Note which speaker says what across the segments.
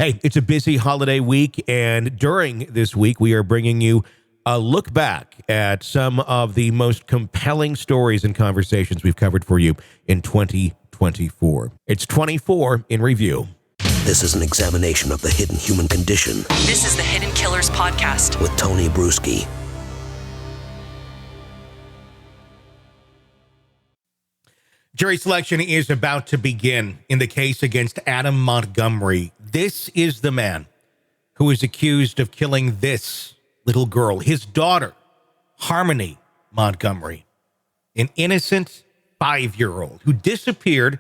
Speaker 1: Hey, it's a busy holiday week, and during this week, we are bringing you a look back at some of the most compelling stories and conversations we've covered for you in 2024. It's 24 in review.
Speaker 2: This is an examination of the hidden human condition.
Speaker 3: This is the Hidden Killers Podcast
Speaker 2: with Tony Brueski.
Speaker 1: Jury selection is about to begin in the case against Adam Montgomery. This is the man who is accused of killing this little girl, his daughter, Harmony Montgomery, an innocent 5-year-old who disappeared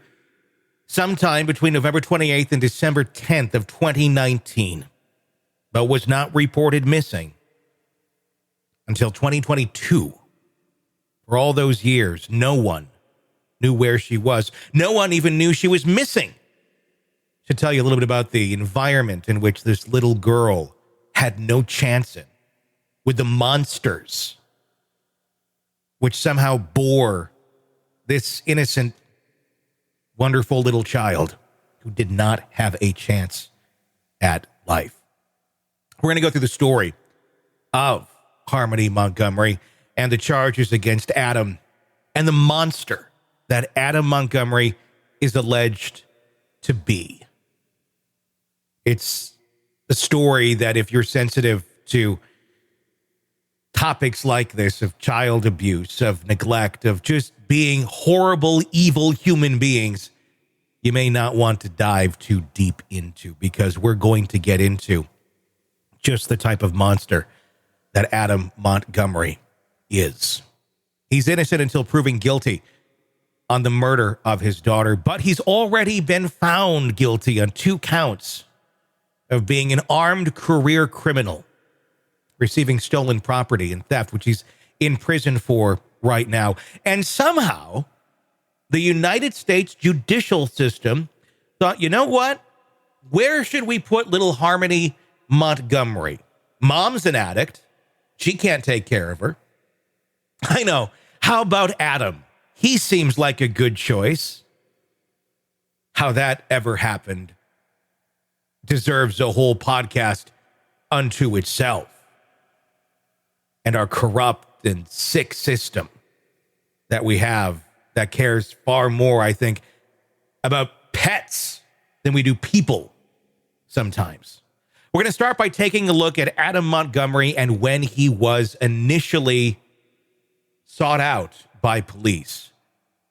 Speaker 1: sometime between November 28th and December 10th of 2019, but was not reported missing until 2022. For all those years, no one knew where she was. No one even knew she was missing. To tell you a little bit about the environment in which this little girl had no chance in, with the monsters which somehow bore this innocent, wonderful little child who did not have a chance at life. We're going to go through the story of Harmony Montgomery and the charges against Adam and the monster that Adam Montgomery is alleged to be. It's a story that, if you're sensitive to topics like this, of child abuse, of neglect, of just being horrible, evil human beings, you may not want to dive too deep into, because we're going to get into just the type of monster that Adam Montgomery is. He's innocent until proven guilty on the murder of his daughter, but he's already been found guilty on 2 counts of being an armed career criminal, receiving stolen property and theft, which he's in prison for right now. And somehow, the United States judicial system thought, you know what? Where should we put little Harmony Montgomery? Mom's an addict. She can't take care of her. I know. How about Adam? He seems like a good choice. How that ever happened deserves a whole podcast unto itself. And our corrupt and sick system that we have that cares far more, I think, about pets than we do people sometimes. We're going to start by taking a look at Adam Montgomery and when he was initially sought out by police.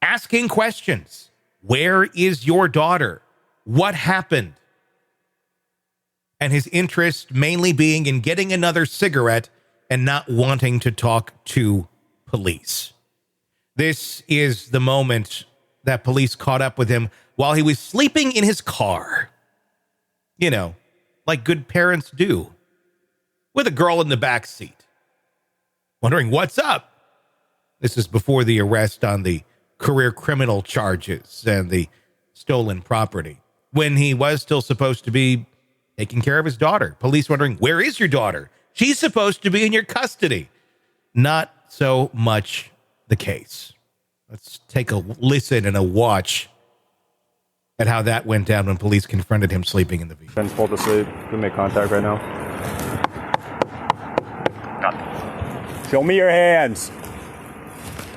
Speaker 1: Asking questions. Where is your daughter? What happened? And his interest mainly being in getting another cigarette and not wanting to talk to police. This is the moment that police caught up with him while he was sleeping in his car. You know, like good parents do, with a girl in the back seat, wondering what's up. This is before the arrest on the career criminal charges and the stolen property, when he was still supposed to be taking care of his daughter. Police wondering, where is your daughter? She's supposed to be in your custody. Not so much the case. Let's take a listen and a watch at how that went down when police confronted him sleeping in the vehicle.
Speaker 4: Ben's pulled asleep. We make contact right now.
Speaker 5: Nothing.
Speaker 4: Show me your hands.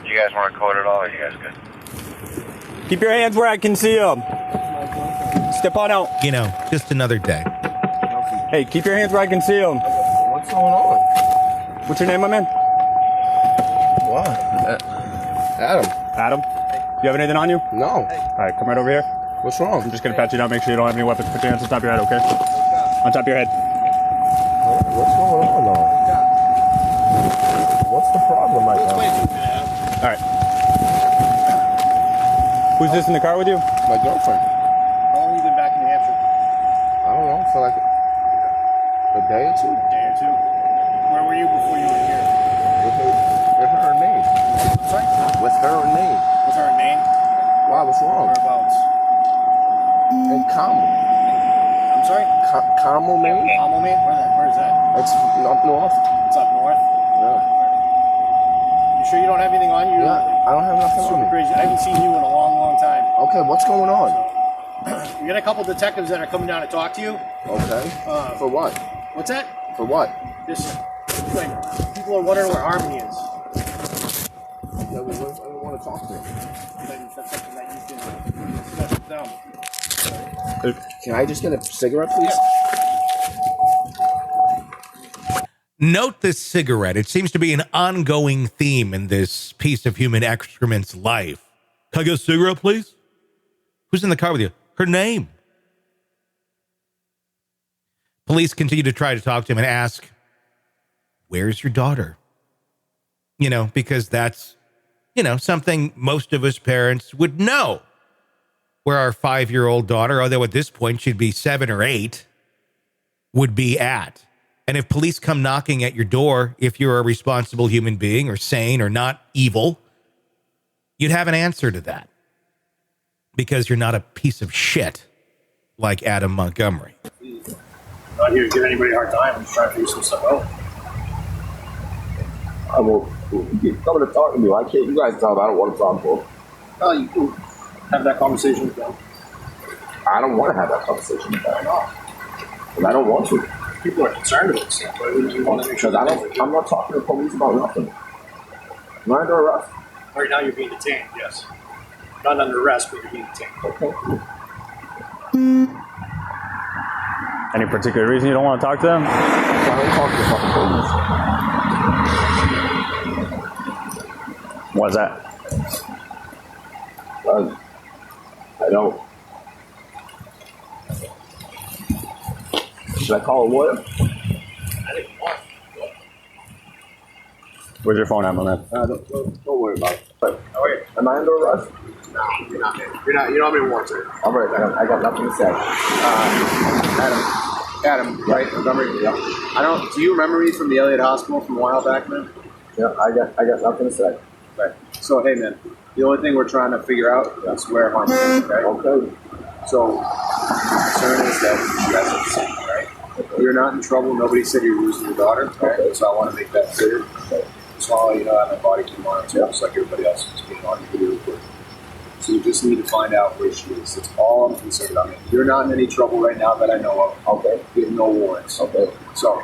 Speaker 5: You guys want to code at all, or you guys good?
Speaker 4: Keep your hands where I can see them. Step on out.
Speaker 1: You know, just another day.
Speaker 4: Hey, keep your hands where I can see them.
Speaker 5: What's going on?
Speaker 4: What's your name, my man?
Speaker 5: What? Adam.
Speaker 4: Adam. You have anything on you?
Speaker 5: No.
Speaker 4: All right, come right over here.
Speaker 5: What's wrong?
Speaker 4: I'm just going to pat you down, make sure you don't have any weapons. Put your hands on top of your head, okay? On top of your head.
Speaker 5: What's going on, though? What's the problem right now?
Speaker 4: All right. Who's this in the car with you?
Speaker 5: My girlfriend.
Speaker 6: How long have you been back in New Hampshire?
Speaker 5: I don't know, for like a day or two.
Speaker 6: A day or two. Where were you before you were here?
Speaker 5: With her name.
Speaker 6: Sorry?
Speaker 5: With her name.
Speaker 6: With her name?
Speaker 5: Why, what's wrong?
Speaker 6: Whereabouts?
Speaker 5: In Carmel.
Speaker 6: I'm sorry?
Speaker 5: Carmel, Maine?
Speaker 6: Carmel, Maine? Where is that?
Speaker 5: It's up north.
Speaker 6: It's up north?
Speaker 5: Yeah.
Speaker 6: You sure you don't have anything on you?
Speaker 5: Yeah, I don't have nothing on
Speaker 6: Super
Speaker 5: me.
Speaker 6: crazy. I haven't seen you in a long, long time.
Speaker 5: Okay, what's going on?
Speaker 6: We got a couple detectives that are coming down to talk to you.
Speaker 5: Okay. For what?
Speaker 6: What's that?
Speaker 5: For what?
Speaker 6: Just like people are wondering where Harmony is.
Speaker 5: Yeah, I don't want to talk to him.
Speaker 6: Then that's something that you can discuss with them.
Speaker 5: Can I just get a cigarette, please?
Speaker 1: Note this cigarette. It seems to be an ongoing theme in this piece of human excrement's life. Can I get a cigarette, please? Who's in the car with you? Her name. Police continue to try to talk to him and ask, where's your daughter? You know, because that's, you know, something most of us parents would know. Where our 5-year-old daughter, although at this point she'd be 7 or 8, would be at. And if police come knocking at your door, if you're a responsible human being or sane or not evil, you'd have an answer to that. Because you're not a piece of shit like Adam Montgomery.
Speaker 6: Not here to give anybody a hard time. I'm just trying to figure some stuff out.
Speaker 5: You keep coming to talk to me. Why can't you guys talk? I don't want to talk to him.
Speaker 6: Oh, you can have that conversation with them.
Speaker 5: I don't want to have that conversation with them.
Speaker 6: Why not?
Speaker 5: Because I don't want to.
Speaker 6: People are concerned about stuff. Why wouldn't you want to make sure
Speaker 5: Because I'm not talking to the police about nothing. I'm under arrest.
Speaker 6: Right now you're being detained, yes. Not under arrest, but you're being detained.
Speaker 5: Okay.
Speaker 4: Any particular reason you don't want to talk to them?
Speaker 5: I don't talk to the fucking police.
Speaker 4: What's that?
Speaker 5: I don't. Should I call a lawyer?
Speaker 6: I didn't want to.
Speaker 4: Where's your phone at, my man?
Speaker 5: Don't worry about it. But,
Speaker 6: Oh, wait.
Speaker 5: am I under arrest?
Speaker 6: No, you're not. You're not. You don't have any warrants.
Speaker 5: All right, I got nothing to say.
Speaker 7: Adam, right? Montgomery?
Speaker 5: Yeah.
Speaker 7: Do you remember me from the Elliott Hospital from a while back, man?
Speaker 5: Yeah, I got nothing to say.
Speaker 7: Right. So, hey, man, the only thing we're trying to figure out is where Harmony is, okay?
Speaker 5: Okay.
Speaker 7: So, the concern is that you guys are the same, right? Okay. You're not in trouble. Nobody said you're losing your daughter, okay? So I want to make that clear.
Speaker 5: Okay.
Speaker 7: Just want to let you know that my body can monitor, just like everybody else is being on video recording. So you just need to find out where she is. That's all I'm concerned about. You're not in any trouble right now that I know of. Okay. You have no warrants.
Speaker 5: Okay.
Speaker 7: So,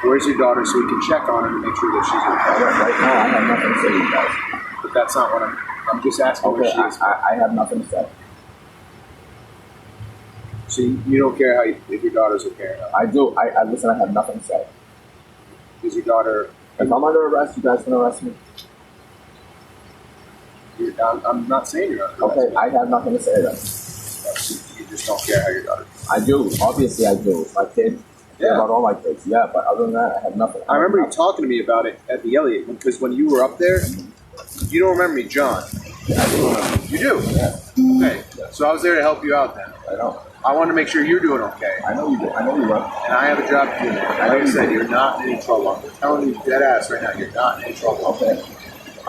Speaker 7: where's your daughter so we can check on her to make sure that she's okay?
Speaker 5: Right now, I have nothing to say to you guys.
Speaker 7: But that's not what I'm just asking where she is.
Speaker 5: I have nothing to say.
Speaker 7: So you don't care if your daughter's okay or not?
Speaker 5: I do. I listen, I have nothing to say.
Speaker 7: Is your daughter...
Speaker 5: If I'm under arrest, you guys can arrest me.
Speaker 7: I'm not saying you're under arrest.
Speaker 5: Okay, I have nothing to say then.
Speaker 7: You just don't care how your daughter...
Speaker 5: I do. Obviously, I do. My kids. Yeah. About all my kids. Yeah, but other than that, I have nothing.
Speaker 7: I remember you talking to me about it at the Elliott, because when you were up there, you don't remember me, John.
Speaker 5: Yeah, I do remember.
Speaker 7: You do?
Speaker 5: Yeah.
Speaker 7: Okay. Yeah. So I was there to help you out then.
Speaker 5: I know.
Speaker 7: I want to make sure you're doing okay.
Speaker 5: I know you do. I know you will.
Speaker 7: And I have a job to do now. Like I said, you're not in any trouble. I'm telling you dead ass right now, you're not in any trouble.
Speaker 5: Okay.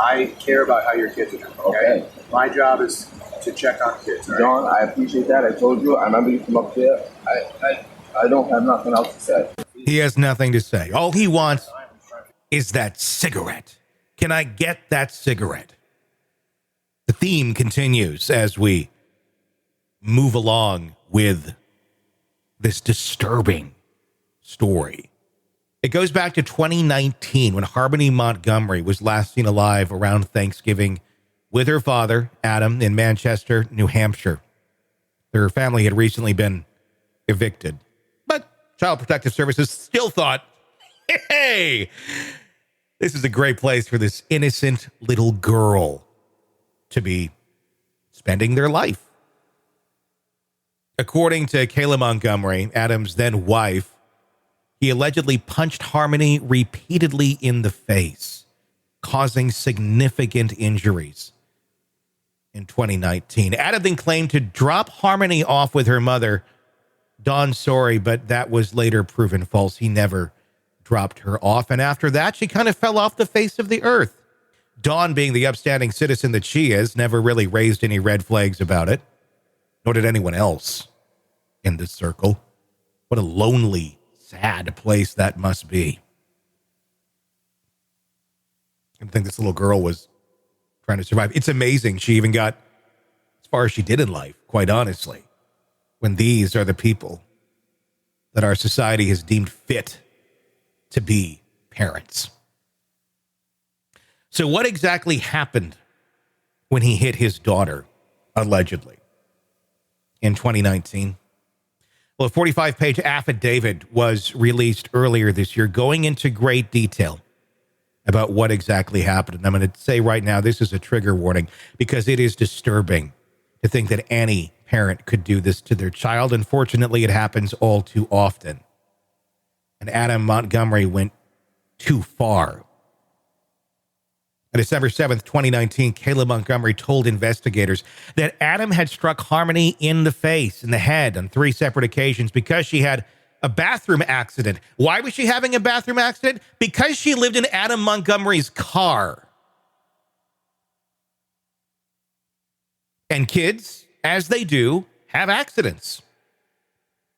Speaker 7: I care about how your kids are doing, okay? My job is to check on kids, right?
Speaker 5: John, I appreciate that. I told you. I remember you come up there. I don't have nothing else to say.
Speaker 1: He has nothing to say. All he wants is that cigarette. Can I get that cigarette? The theme continues as we move along with this disturbing story. It goes back to 2019 when Harmony Montgomery was last seen alive around Thanksgiving with her father, Adam, in Manchester, New Hampshire. Her family had recently been evicted, but Child Protective Services still thought, hey, this is a great place for this innocent little girl to be spending their life. According to Kayla Montgomery, Adam's then wife, he allegedly punched Harmony repeatedly in the face, causing significant injuries. In 2019, Adam then claimed to drop Harmony off with her mother, Dawn Sorey, but that was later proven false. He never dropped her off. And after that, she kind of fell off the face of the earth. Dawn, being the upstanding citizen that she is, never really raised any red flags about it, nor did anyone else in this circle. What a lonely, sad place that must be. I think this little girl was trying to survive. It's amazing she even got as far as she did in life, quite honestly, when these are the people that our society has deemed fit to be parents. So what exactly happened when he hit his daughter, allegedly, in 2019? Well, a 45-page affidavit was released earlier this year going into great detail about what exactly happened. And I'm going to say right now, this is a trigger warning because it is disturbing to think that any parent could do this to their child. Unfortunately, it happens all too often. And Adam Montgomery went too far. On December 7th, 2019, Kayla Montgomery told investigators that Adam had struck Harmony in the face, in the head, on 3 separate occasions because she had a bathroom accident. Why was she having a bathroom accident? Because she lived in Adam Montgomery's car. And kids, as they do, have accidents.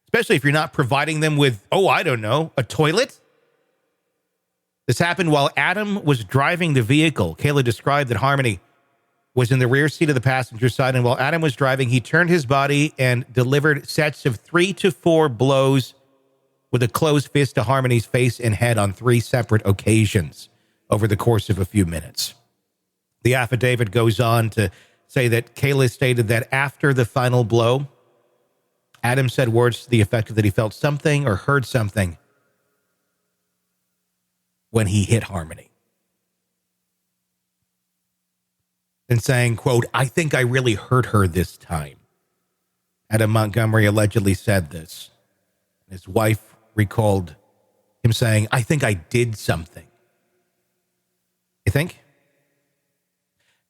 Speaker 1: Especially if you're not providing them with, a toilet. This happened while Adam was driving the vehicle. Kayla described that Harmony was in the rear seat of the passenger side, and while Adam was driving, he turned his body and delivered sets of 3 to 4 blows with a closed fist to Harmony's face and head on 3 separate occasions over the course of a few minutes. The affidavit goes on to say that Kayla stated that after the final blow, Adam said words to the effect that he felt something or heard something when he hit Harmony. And saying, quote, "I think I really hurt her this time." Adam Montgomery allegedly said this. His wife recalled him saying, "I think I did something." You think?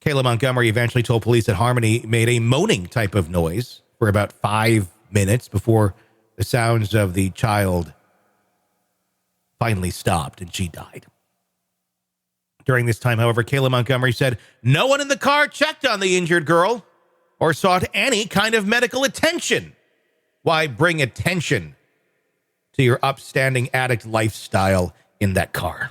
Speaker 1: Kayla Montgomery eventually told police that Harmony made a moaning type of noise for about 5 minutes before the sounds of the child finally stopped and she died. During this time, however, Kayla Montgomery said no one in the car checked on the injured girl or sought any kind of medical attention. Why bring attention to your upstanding addict lifestyle in that car?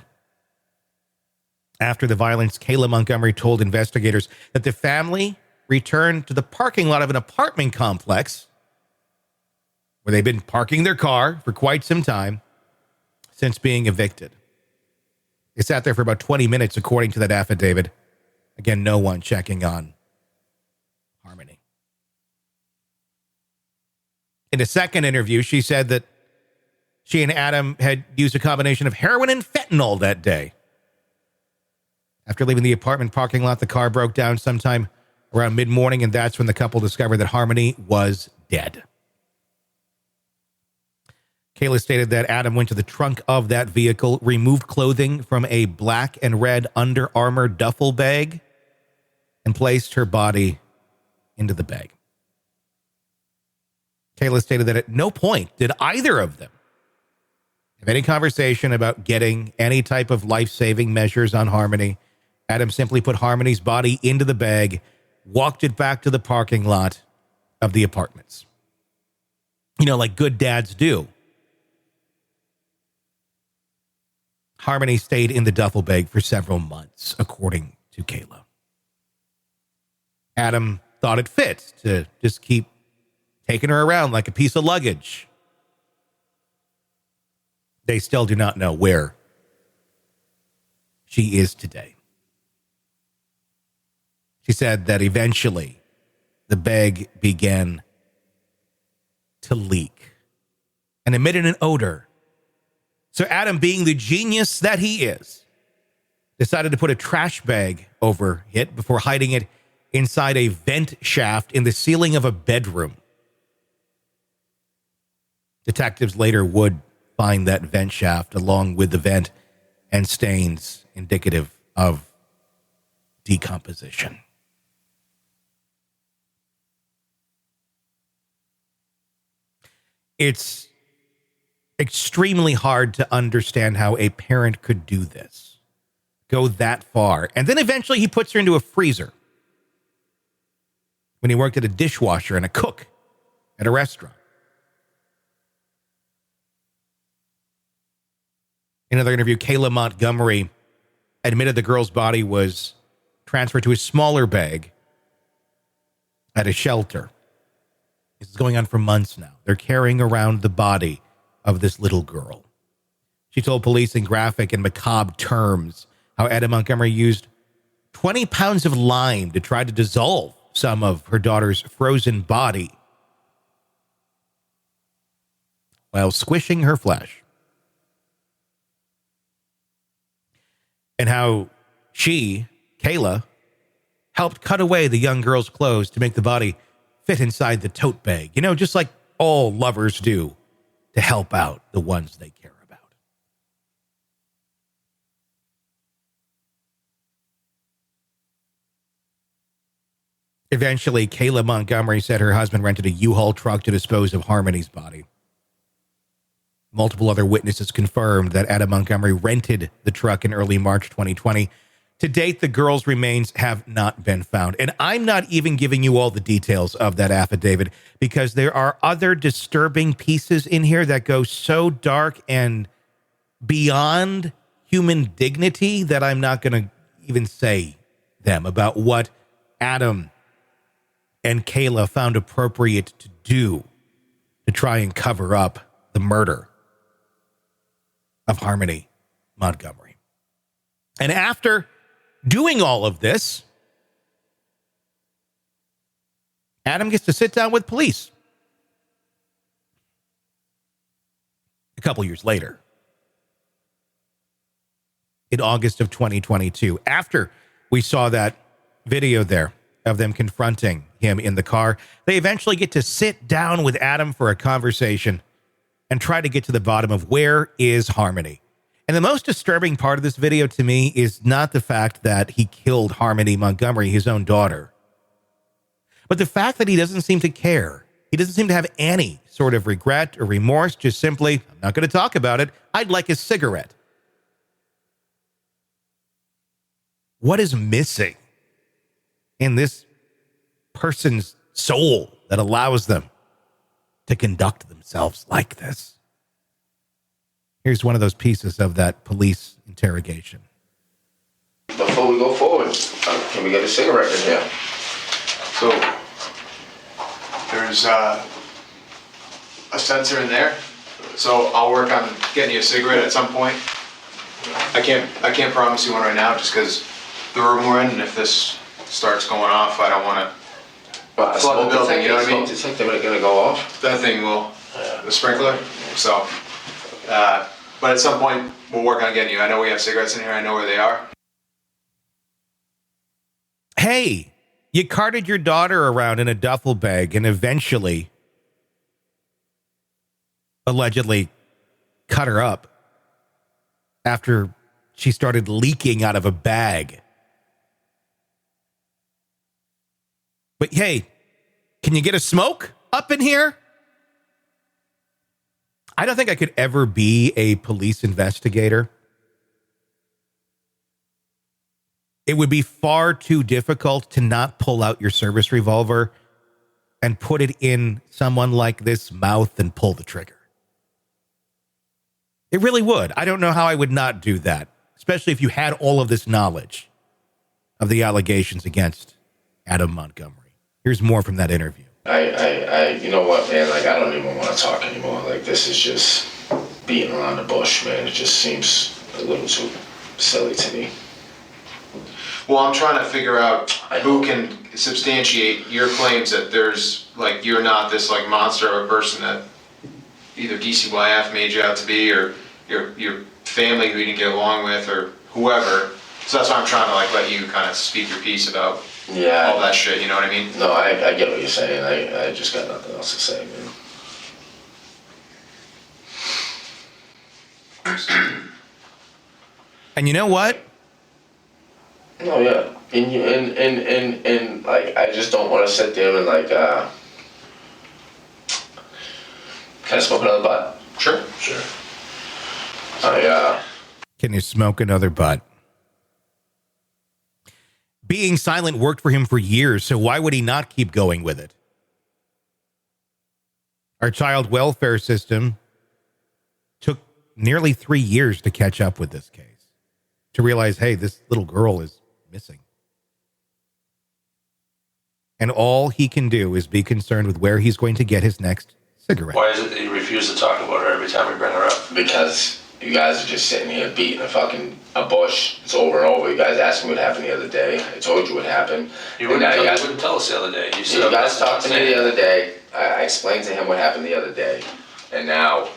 Speaker 1: After the violence, Kayla Montgomery told investigators that the family returned to the parking lot of an apartment complex where they've been parking their car for quite some time since being evicted. They sat there for about 20 minutes, according to that affidavit. Again, no one checking on Harmony. In a second interview, she said that she and Adam had used a combination of heroin and fentanyl that day. After leaving the apartment parking lot, the car broke down sometime around mid-morning, and that's when the couple discovered that Harmony was dead. Kayla stated that Adam went to the trunk of that vehicle, removed clothing from a black and red Under Armour duffel bag, and placed her body into the bag. Kayla stated that at no point did either of them have any conversation about getting any type of life-saving measures on Harmony. Adam simply put Harmony's body into the bag, walked it back to the parking lot of the apartments. You know, like good dads do. Harmony stayed in the duffel bag for several months, according to Kayla. Adam thought it fit to just keep taking her around like a piece of luggage. They still do not know where she is today. She said that eventually the bag began to leak and emitted an odor. So Adam, being the genius that he is, decided to put a trash bag over it before hiding it inside a vent shaft in the ceiling of a bedroom. Detectives later would find that vent shaft along with the vent and stains indicative of decomposition. It's extremely hard to understand how a parent could do this, go that far. And then eventually he puts her into a freezer when he worked at a dishwasher and a cook at a restaurant. In another interview, Kayla Montgomery admitted the girl's body was transferred to a smaller bag at a shelter. This is going on for months now. They're carrying around the body of this little girl. She told police in graphic and macabre terms how Adam Montgomery used 20 pounds of lime to try to dissolve some of her daughter's frozen body while squishing her flesh. And how she, Kayla, helped cut away the young girl's clothes to make the body fit inside the tote bag. You know, just like all lovers do to help out the ones they care about. Eventually, Kayla Montgomery said her husband rented a U-Haul truck to dispose of Harmony's body. Multiple other witnesses confirmed that Adam Montgomery rented the truck in early March 2020. To date, the girl's remains have not been found. And I'm not even giving you all the details of that affidavit because there are other disturbing pieces in here that go so dark and beyond human dignity that I'm not going to even say them about what Adam and Kayla found appropriate to do to try and cover up the murder of Harmony Montgomery. And after doing all of this, Adam gets to sit down with police a couple years later, in August of 2022. After we saw that video there of them confronting him in the car, they eventually get to sit down with Adam for a conversation and try to get to the bottom of where is Harmony. And the most disturbing part of this video to me is not the fact that he killed Harmony Montgomery, his own daughter, but the fact that he doesn't seem to care. He doesn't seem to have any sort of regret or remorse, just simply, I'm not going to talk about it. I'd like a cigarette. What is missing in this person's soul that allows them to conduct themselves like this? Here's one of those pieces of that police interrogation.
Speaker 5: Before we go forward, can we get a cigarette in here?
Speaker 7: So, there's a sensor in there. So I'll work on getting you a cigarette at some point. I can't promise you one right now just because the room we're in, and if this starts going off, I don't want to flood the building, you know what I mean?
Speaker 5: It's like they're going to go off.
Speaker 7: That thing will, the sprinkler. So, but at some point, we'll work on getting you. I know we have cigarettes in here. I know where they are.
Speaker 1: Hey, you carted your daughter around in a duffel bag and eventually, allegedly, cut her up after she started leaking out of a bag. But hey, can you get a smoke up in here? I don't think I could ever be a police investigator. It would be far too difficult to not pull out your service revolver and put it in someone like this mouth and pull the trigger. It really would. I don't know how I would not do that, especially if you had all of this knowledge of the allegations against Adam Montgomery. Here's more from that interview.
Speaker 5: You know what, man? Like, I don't even want to talk anymore. Like, this is just beating around the bush, man. It just seems a little too silly to me.
Speaker 7: Well, I'm trying to figure out who can substantiate your claims that there's, like, you're not this, like, monster of a person that either DCYF made you out to be, or your family who you didn't get along with, or whoever. So that's why I'm trying to, like, let you kind of speak your piece about all that shit, you know what I mean?
Speaker 5: No, I get what you're saying. I just got nothing else to say, man.
Speaker 1: And you know what?
Speaker 5: No, yeah. And like, I just don't want to sit there and, like, can I smoke another butt?
Speaker 7: Sure.
Speaker 1: Can you smoke another butt? Being silent worked for him for years, so why would he not keep going with it? Our child welfare system took nearly 3 years to catch up with this case, to realize, hey, this little girl is missing. And all he can do is be concerned with where he's going to get his next cigarette.
Speaker 8: Why is it that you refuse refuse to talk about her every time we bring her up?
Speaker 5: Because you guys are just sitting here beating a bush. It's over and over. You guys asked me what happened the other day. I told you what happened.
Speaker 8: You wouldn't tell us the other day. You said
Speaker 5: you guys talked to me the other day. I explained to him what happened the other day, and now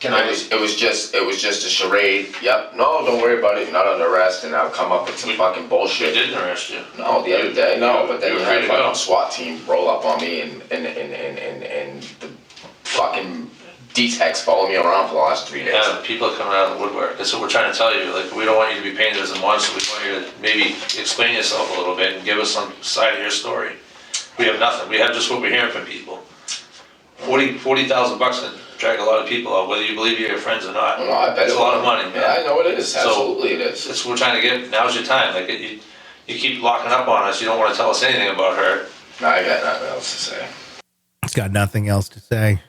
Speaker 5: it was just a charade. Yep. No, don't worry about it. You're not under arrest, and I'll come up with some fucking bullshit.
Speaker 8: We didn't arrest you.
Speaker 5: No, the other day, no. But then you had a fucking SWAT team roll up on me, and the fucking D-Techs follow me around for the last 3 days.
Speaker 8: Yeah, people are coming out of the woodwork. That's what we're trying to tell you. Like, we don't want you to be painted as a monster. We want you to maybe explain yourself a little bit and give us some side of your story. We have nothing. We have just what we're hearing from people. $40,000 can drag a lot of people out, whether you believe you're your friends or not.
Speaker 5: No, I bet
Speaker 8: it's a lot of money. Man.
Speaker 5: Yeah, I know it is. Absolutely it is.
Speaker 8: That's what we're trying to get. Now's your time. Like, you keep locking up on us. You don't want to tell us anything about her.
Speaker 5: No, I got nothing else to say.
Speaker 1: It's got nothing else to say.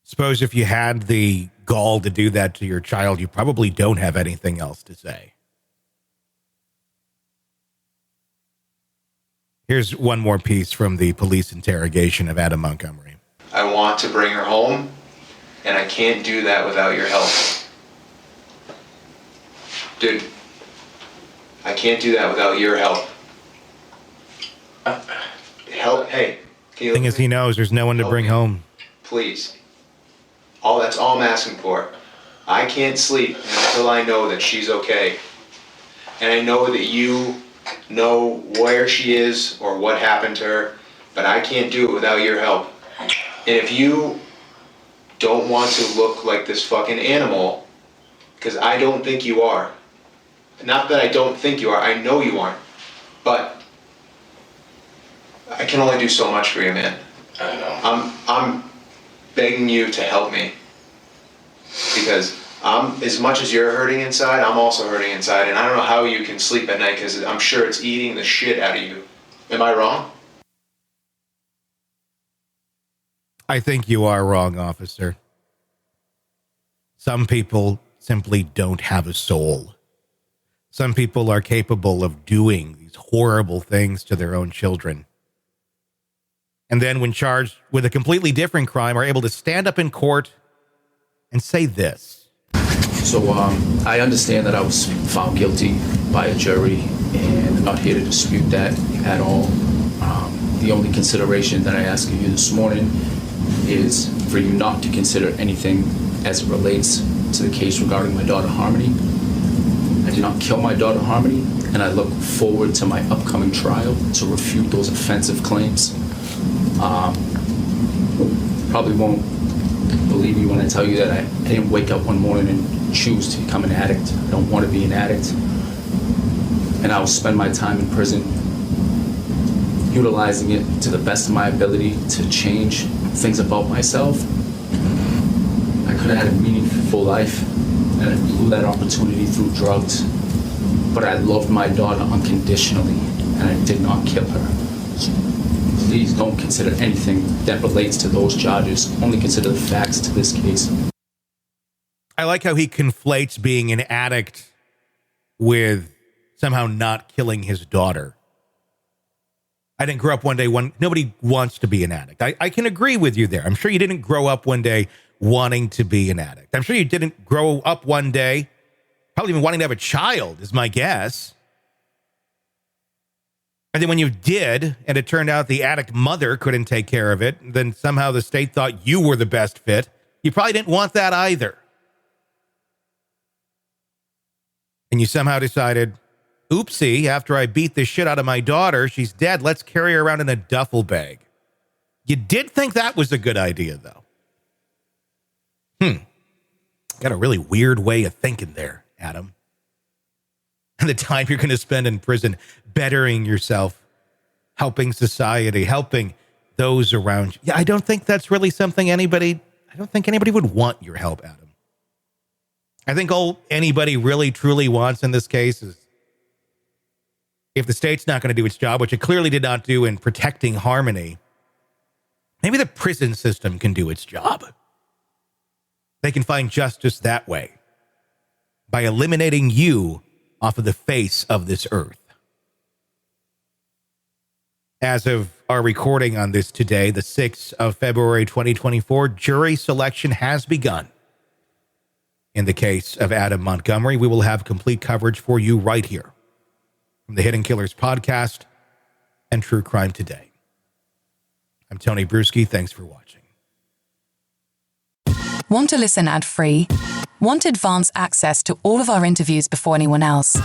Speaker 1: Suppose if you had the gall to do that to your child, you probably don't have anything else to say. Here's one more piece from the police interrogation of Adam Montgomery.
Speaker 9: I want to bring her home, and I can't do that without your help. Dude, I can't do that without your help. Help, hey.
Speaker 1: The thing is, he knows there's no one to bring home.
Speaker 9: Please. That's all I'm asking for. I can't sleep until I know that she's okay. And I know that you know where she is or what happened to her, but I can't do it without your help. And if you don't want to look like this fucking animal, because I don't think you are. Not that I don't think you are, I know you aren't. But I can only do so much for you, man.
Speaker 5: I know.
Speaker 9: I'm begging you to help me. Because as much as you're hurting inside, I'm also hurting inside, and I don't know how you can sleep at night because I'm sure it's eating the shit out of you. Am I wrong?
Speaker 1: I think you are wrong, officer. Some people simply don't have a soul. Some people are capable of doing these horrible things to their own children. And then when charged with a completely different crime, are able to stand up in court and say this.
Speaker 10: So I understand that I was found guilty by a jury, and I'm not here to dispute that at all. The only consideration that I ask of you this morning is for you not to consider anything as it relates to the case regarding my daughter Harmony. I did not kill my daughter Harmony, and I look forward to my upcoming trial to refute those offensive claims. Probably won't believe me when I tell you that I didn't wake up one morning and choose to become an addict. I don't want to be an addict. And I will spend my time in prison utilizing it to the best of my ability to change things about myself. I could have had a meaningful life, and I blew that opportunity through drugs. But I loved my daughter unconditionally, and I did not kill her. So please don't consider anything that relates to those charges. Only consider the facts to this case.
Speaker 1: I like how he conflates being an addict with somehow not killing his daughter. I didn't grow up one day nobody wants to be an addict. I can agree with you there. I'm sure you didn't grow up one day wanting to be an addict. I'm sure you didn't grow up one day probably even wanting to have a child is my guess. And then when you did, and it turned out the addict mother couldn't take care of it, then somehow the state thought you were the best fit. You probably didn't want that either. And you somehow decided, oopsie, after I beat the shit out of my daughter, she's dead, let's carry her around in a duffel bag. You did think that was a good idea, though. Got a really weird way of thinking there, Adam. And the time you're going to spend in prison bettering yourself, helping society, helping those around you. Yeah, I don't think that's really something anybody would want your help, Adam. I think all anybody really truly wants in this case is if the state's not going to do its job, which it clearly did not do in protecting Harmony, maybe the prison system can do its job. They can find justice that way, by eliminating you off of the face of this earth. As of our recording on this today, the 6th of February, 2024, jury selection has begun. In the case of Adam Montgomery, we will have complete coverage for you right here from the Hidden Killers podcast and True Crime Today. I'm Tony Brueski. Thanks for watching.
Speaker 3: Want to listen ad-free? Want advanced access to all of our interviews before anyone else?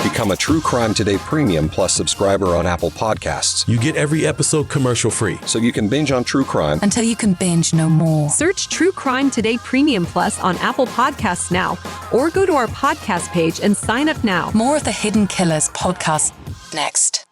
Speaker 11: Become a True Crime Today Premium Plus subscriber on Apple Podcasts.
Speaker 12: You get every episode commercial-free.
Speaker 11: So you can binge on true crime
Speaker 3: until you can binge no more.
Speaker 13: Search True Crime Today Premium Plus on Apple Podcasts now, or go to our podcast page and sign up now.
Speaker 3: More of the Hidden Killers podcast next.